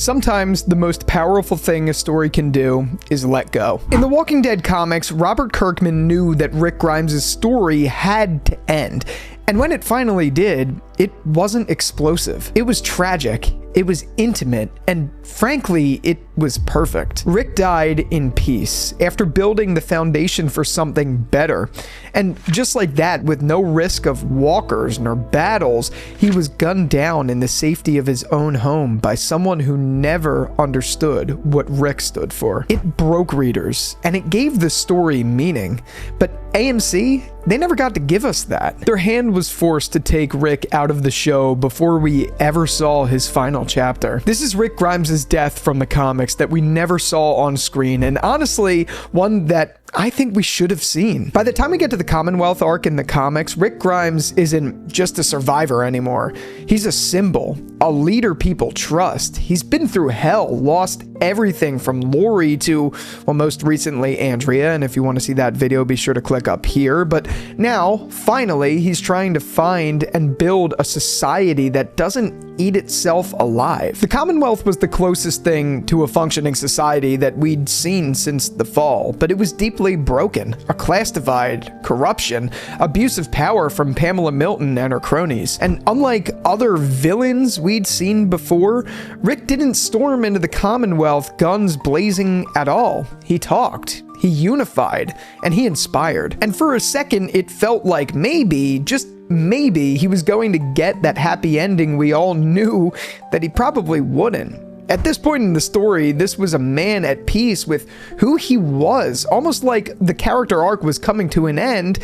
Sometimes the most powerful thing a story can do is let go. In the Walking Dead comics, Robert Kirkman knew that Rick Grimes' story had to end. And when it finally did, it wasn't explosive. It was tragic. It was intimate, and frankly, it was perfect. Rick died in peace after building the foundation for something better. And just like that, with no risk of walkers nor battles, he was gunned down in the safety of his own home by someone who never understood what Rick stood for. It broke readers, and it gave the story meaning. But AMC, they never got to give us that. Their hand was forced to take Rick out of the show before we ever saw his final chapter. This is Rick Grimes' death from the comics that we never saw on screen, and honestly, one that I think we should have seen. By the time we get to the Commonwealth arc in the comics, Rick Grimes isn't just a survivor anymore. He's a symbol, a leader people trust. He's been through hell, lost everything from Lori to, well, most recently Andrea, and if you want to see that video, be sure to click up here. But now, finally, he's trying to find and build a society that doesn't eat itself alive. The Commonwealth was the closest thing to a functioning society that we'd seen since the fall, but it was deeply broken. A class divide, corruption, abuse of power from Pamela Milton and her cronies. And unlike other villains we'd seen before, Rick didn't storm into the Commonwealth guns blazing at all. He talked. He unified, and he inspired. And for a second, it felt like maybe, just maybe, he was going to get that happy ending we all knew that he probably wouldn't. At this point in the story, this was a man at peace with who he was, almost like the character arc was coming to an end,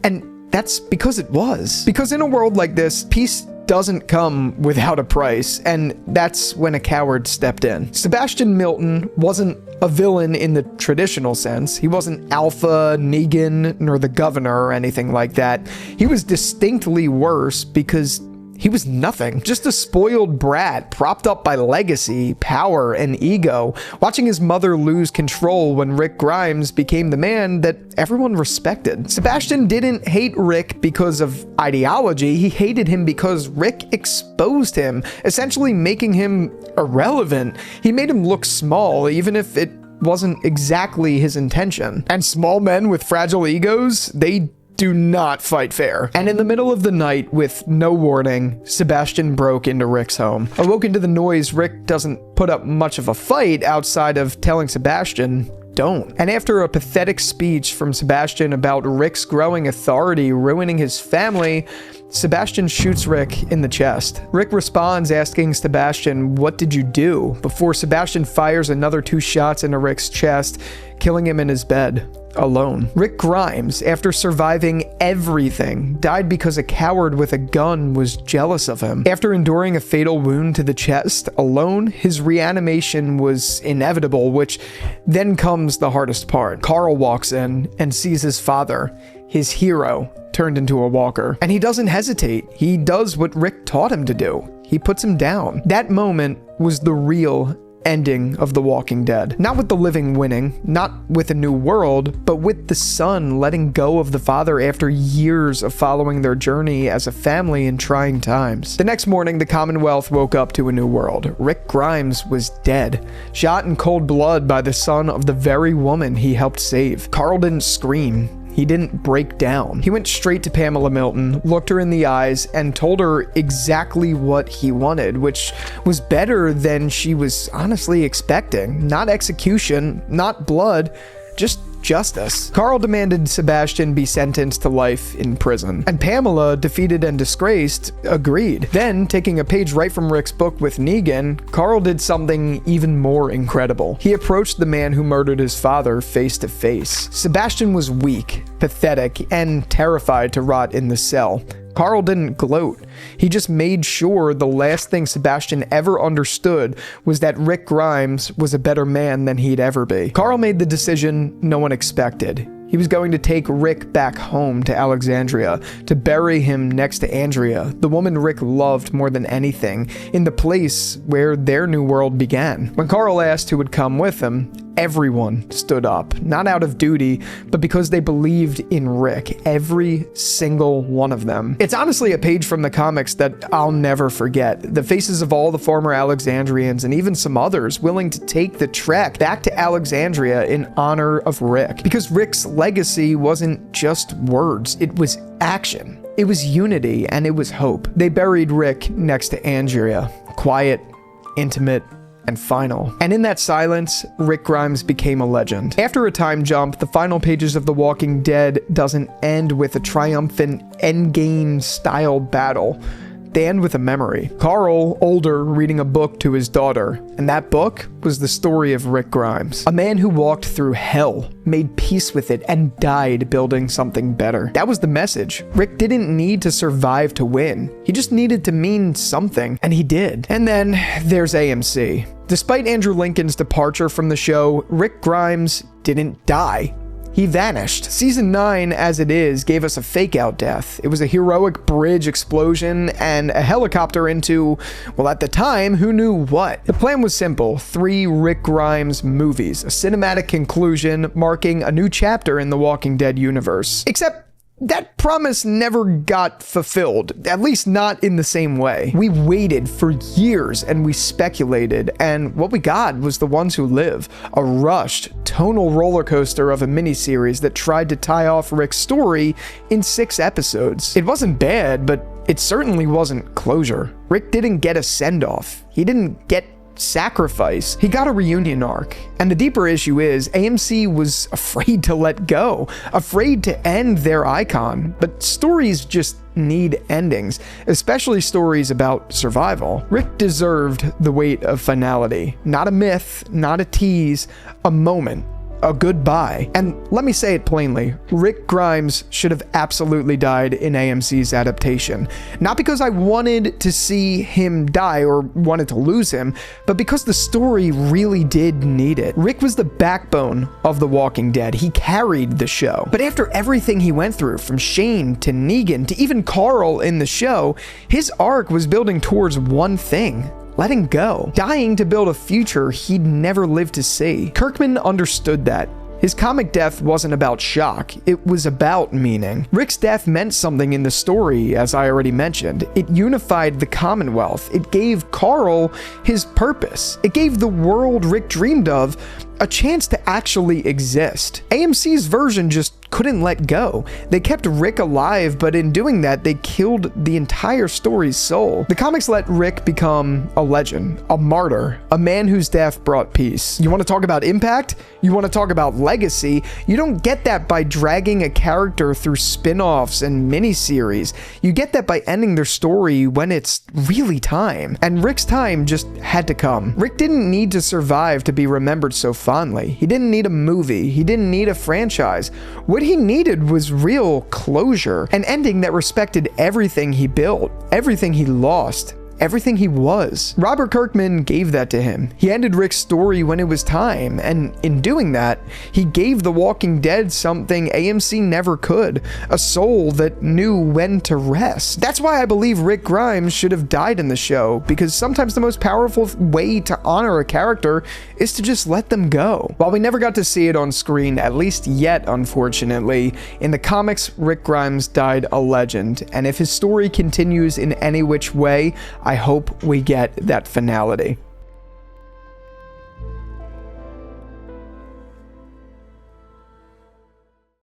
and that's because it was. Because in a world like this, peace doesn't come without a price, and that's when a coward stepped in. Sebastian Milton wasn't a villain in the traditional sense. He wasn't Alpha, Negan, nor the governor or anything like that. He was distinctly worse because he was nothing. Just a spoiled brat propped up by legacy, power, and ego, watching his mother lose control when Rick Grimes became the man that everyone respected. Sebastian didn't hate Rick because of ideology. He hated him because Rick exposed him, essentially making him irrelevant. He made him look small, even if it wasn't exactly his intention. And small men with fragile egos, they do not fight fair. And in the middle of the night, with no warning, Sebastian broke into Rick's home. Awoken to the noise, Rick doesn't put up much of a fight outside of telling Sebastian, don't. And after a pathetic speech from Sebastian about Rick's growing authority ruining his family, Sebastian shoots Rick in the chest. Rick responds asking Sebastian, "What did you do?" before Sebastian fires another 2 shots into Rick's chest, killing him in his bed. Alone. Rick Grimes, after surviving everything, died because a coward with a gun was jealous of him. After enduring a fatal wound to the chest, alone, his reanimation was inevitable, which then comes the hardest part. Carl walks in and sees his father, his hero, turned into a walker. And he doesn't hesitate. He does what Rick taught him to do. He puts him down. That moment was the real ending of The Walking Dead. Not with the living winning, not with a new world, but with the son letting go of the father after years of following their journey as a family in trying times. The next morning, the Commonwealth woke up to a new world. Rick Grimes was dead, shot in cold blood by the son of the very woman he helped save. Carl didn't scream. He didn't break down. He went straight to Pamela Milton, looked her in the eyes, and told her exactly what he wanted, which was better than she was honestly expecting. Not execution, not blood, just justice. Carl demanded Sebastian be sentenced to life in prison, and Pamela, defeated and disgraced, agreed. Then, taking a page right from Rick's book with Negan, Carl did something even more incredible. He approached the man who murdered his father face to face. Sebastian was weak, pathetic, and terrified to rot in the cell. Carl didn't gloat. He just made sure the last thing Sebastian ever understood was that Rick Grimes was a better man than he'd ever be. Carl made the decision no one expected. He was going to take Rick back home to Alexandria to bury him next to Andrea, the woman Rick loved more than anything, in the place where their new world began. When Carl asked who would come with him, everyone stood up, not out of duty, but because they believed in Rick, every single one of them. It's honestly a page from the comics that I'll never forget. The faces of all the former Alexandrians and even some others willing to take the trek back to Alexandria in honor of Rick. Because Rick's legacy wasn't just words, it was action. It was unity and it was hope. They buried Rick next to Andrea. Quiet, intimate, and final. And in that silence, Rick Grimes became a legend. After a time jump, the final pages of The Walking Dead doesn't end with a triumphant endgame style battle. They end with a memory. Carl, older, reading a book to his daughter, and that book was the story of Rick Grimes. A man who walked through hell, made peace with it, and died building something better. That was the message. Rick didn't need to survive to win. He just needed to mean something, and he did. And then there's AMC. Despite Andrew Lincoln's departure from the show, Rick Grimes didn't die. He vanished. Season 9, as it is, gave us a fake-out death. It was a heroic bridge explosion and a helicopter into, well, at the time, who knew what? The plan was simple. 3 Rick Grimes movies, a cinematic conclusion marking a new chapter in the Walking Dead universe. Except that promise never got fulfilled, at least not in the same way. We waited for years and we speculated, and what we got was The Ones Who Live, a rushed, tonal roller coaster of a miniseries that tried to tie off Rick's story in 6 episodes. It wasn't bad, but it certainly wasn't closure. Rick didn't get a send-off. He didn't get sacrifice. He got a reunion arc. And the deeper issue is AMC was afraid to let go, afraid to end their icon. But stories just need endings, especially stories about survival. Rick deserved the weight of finality. Not a myth, not a tease, a moment. A goodbye. And let me say it plainly, Rick Grimes should have absolutely died in AMC's adaptation. Not because I wanted to see him die or wanted to lose him, but because the story really did need it. Rick was the backbone of The Walking Dead. He carried the show. But after everything he went through, from Shane to Negan to even Carl in the show, his arc was building towards one thing: letting go, dying to build a future he'd never live to see. Kirkman understood that. His comic death wasn't about shock, it was about meaning. Rick's death meant something in the story, as I already mentioned. It unified the Commonwealth. It gave Carl his purpose. It gave the world Rick dreamed of a chance to actually exist. AMC's version just couldn't let go. They kept Rick alive, but in doing that, they killed the entire story's soul. The comics let Rick become a legend, a martyr, a man whose death brought peace. You want to talk about impact? You want to talk about legacy? You don't get that by dragging a character through spin-offs and miniseries. You get that by ending their story when it's really time. And Rick's time just had to come. Rick didn't need to survive to be remembered so fondly. He didn't need a movie. He didn't need a franchise. What he needed was real closure, an ending that respected everything he built, everything he lost, everything he was. Robert Kirkman gave that to him. He ended Rick's story when it was time, and in doing that, he gave The Walking Dead something AMC never could, a soul that knew when to rest. That's why I believe Rick Grimes should have died in the show, because sometimes the most powerful way to honor a character is to just let them go. While we never got to see it on screen, at least yet, unfortunately, in the comics, Rick Grimes died a legend, and if his story continues in any which way, I hope we get that finality.